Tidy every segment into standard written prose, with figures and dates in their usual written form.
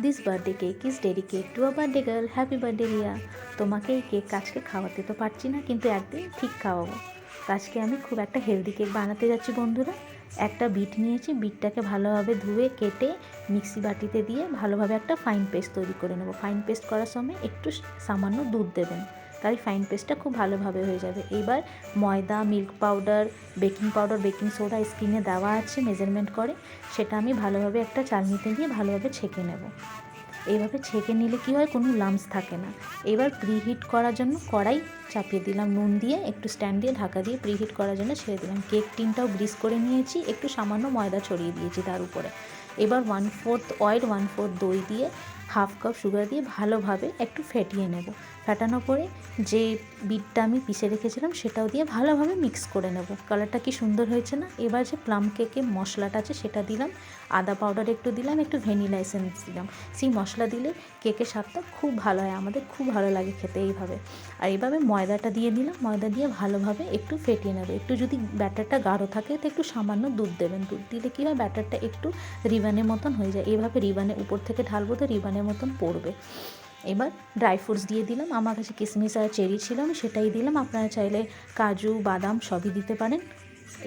This birthday cake is dedicate to a birthday girl, happy birthday Riya. তোমাকে এই cake আজকে খাওয়াতে তো পারছি না, কিন্তু একদিন ঠিক খাওয়াবো। তো আজকে আমি খুব একটা হেলদি কেক বানাতে যাচ্ছি বন্ধুরা। একটা বিট নিয়েছি, বিটটাকে ভালোভাবে ধুয়ে কেটে মিক্সি বাটিতে দিয়ে ভালোভাবে একটা ফাইন পেস্ট তৈরি করে নেবো। ফাইন পেস্ট করার সময় একটু সামান্য দুধ দেবেন, তাই ফাইন পেস্টটা খুব ভালোভাবে হয়ে যাবে। এবার ময়দা, মিল্ক পাউডার, বেকিং সোডা স্ক্রিনে দেওয়া আছে মেজারমেন্ট করে, সেটা আমি ভালোভাবে একটা চালনিতে দিয়ে ভালোভাবে ছেঁকে নেব। এইভাবে ছেঁকে নিলে কি হয়, কোনো লাম্পস থাকে না। এবার প্রিহিট করার জন্য কড়াই চাপিয়ে দিলাম, নুন দিয়ে একটু স্ট্যান্ড দিয়ে ঢাকা দিয়ে প্রিহিট করার জন্য ছেড়ে দিলাম। কেক টিনটাও গ্রিস করে নিয়েছি, একটু সামান্য ময়দা ছড়িয়ে দিয়েছি তার উপরে। এবার 1/4 অয়েল 1/4 দই দিয়ে 1/2 কাপ সুগার দিয়ে ভালোভাবে একটু ফেটিয়ে নেব। ফেটানোর পরে যে বিটটা আমি পিষে রেখেছিলাম সেটাও দিয়ে ভালোভাবে মিক্স করে নেব। কালারটা কি সুন্দর হয়েছে না? এবার যে প্লাম কেকের মশলাটা আছে সেটা দিলাম, আদা পাউডার একটু দিলাম, একটু ভ্যানিলা এসেন্স দিলাম। সেই মশলা দিলে কেকের স্বাদটা খুব ভালো হয়, আমাদের খুব ভালো লাগে খেতে এইভাবে। আর এইভাবে ময়দাটা দিয়ে দিলাম, ময়দা দিয়ে ভালোভাবে একটু ফেটিয়ে নেবে। একটু যদি ব্যাটারটা গাঢ় থাকে তো একটু সামান্য দুধ দেবেন। দুধ দিলে কী হয়, ব্যাটারটা একটু রিবানের মতন হয়ে যায়। এইভাবে রিবানের উপর থেকে ঢালবো তো রিবানের মতন পড়বে। এবার ড্রাই ফ্রুটস দিয়ে দিলাম, আমার কাছে কিশমিশ আর চেরি ছিল, আমি সেটাই দিলাম। আপনারা চাইলে কাজু বাদাম সবই দিতে পারেন।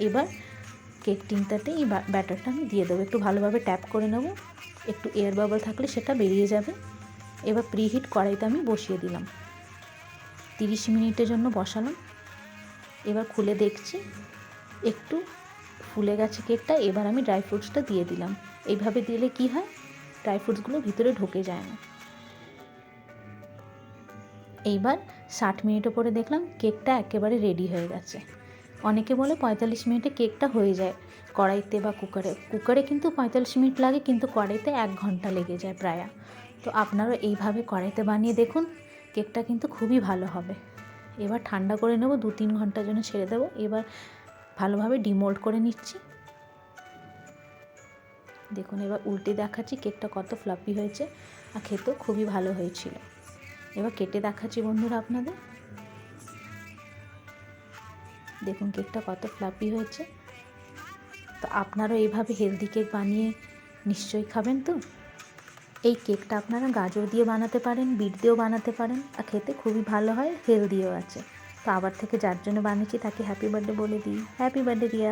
এবার কেক টিনটাতে এই ব্যাটারটা আমি দিয়ে দেবো, একটু ভালোভাবে ট্যাপ করে নেব, একটু এয়ার বাবল থাকলে সেটা বেরিয়ে যাবে। এবার প্রিহিট কড়াইতে আমি বসিয়ে দিলাম, 30 মিনিটের জন্য বসালাম। এবার খুলে দেখছি একটু ফুলে গেছে কেকটা। এবার আমি ড্রাই ফ্রুটসটা দিয়ে দিলাম। এইভাবে দিলে কি হয়, ড্রাই ফ্রুটসগুলো ভিতরে ঢুকে যায় না। এইবার 60 মিনিটের পরে দেখলাম কেকটা একেবারে রেডি হয়ে গেছে। অনেকে বলে 45 মিনিটে কেকটা হয়ে যায় কড়াইতে বা কুকারে কিন্তু 45 মিনিট লাগে, কিন্তু কড়াইতে 1 ঘন্টা লেগে যায় প্রায়। তো আপনারা এইভাবে কড়াইতে বানিয়ে দেখুন, কেকটা কিন্তু খুবই ভালো হবে। এবার ঠান্ডা করে নেব, 2-3 ঘন্টার জন্য ছেড়ে দেবো। এবার ভালোভাবে ডিমোল্ড করে নিচ্ছি। দেখুন এবার উল্টে দেখাচ্ছি কেকটা কত ফ্লাফি হয়েছে, আর খেতেও খুবই ভালো হয়েছিল। এবার কেটে দেখাচ্ছি বন্ধুরা আপনাদের, দেখুন কেকটা কত ফ্লাফি হয়েছে। তো আপনারাও এইভাবে হেলদি কেক বানিয়ে নিশ্চয়ই খাবেন। তো এই কেকটা আপনারা গাজর দিয়ে বানাতে পারেন, বিট দিয়েও বানাতে পারেন, আর খেতে খুবই ভালো হয়, হেলদিও আছে। তো আবার থেকে যার জন্য বানিয়েছি তাকে হ্যাপি বার্থডে বলে দিই, হ্যাপি বার্থডে রিয়া।